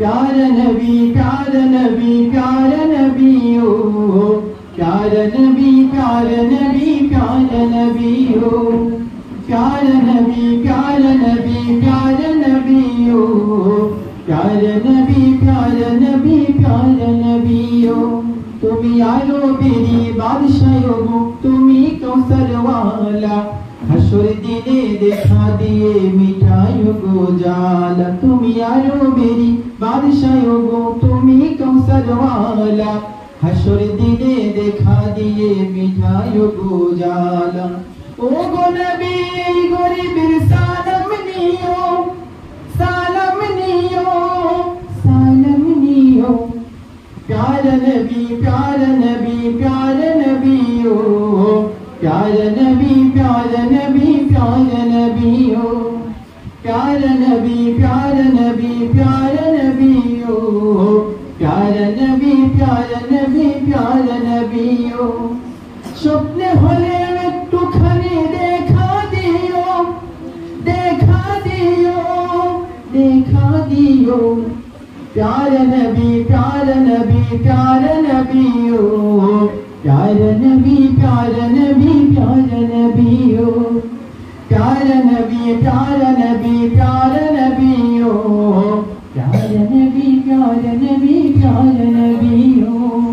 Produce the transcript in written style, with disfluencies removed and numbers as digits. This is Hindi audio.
प्यारा नबी प्यारा नबी प्यारा नबी हो प्यारा नबी प्यारा नबी प्यारा नबी हो प्यारा नबी प्यारा नबी प्यारा नबी हो प्यारा नबी प्यारा नबी प्यारा नबी हो তুমি আলো বেরি বাদশাহ গো তুমি কৌসর ওয়ালা হাসর দিনে দেখা দিয়ে মিঠাই গো জালা তুমি আলো বেরি বাদশাহ গো তুমি কৌসর ওয়ালা হাসর দিনে দেখা দিয়ে মিঠাই গো জালা ও গো নবী গরিবের সালাম নিও সালাম নিও সালাম নিও प्यारा नबी प्यारा नबी प्यारा नबी हो प्यारा नबी प्यारा नबी प्यारा नबी हो प्यारा नबी प्यारा नबी प्यारा नबी हो प्यारा नबी प्यारा नबी प्यारा नबी हो स्वप्न होले একটুখানি দেখা দিও দেখা দিও দেখা দিও प्यारा नबी प्यारा नबी प्यारा नबी हो प्यारा नबी प्यारा नबी प्यारा नबी हो प्यारा नबी प्यारा नबी प्यारा नबी हो प्यारा नबी प्यारा नबी प्यारा नबी हो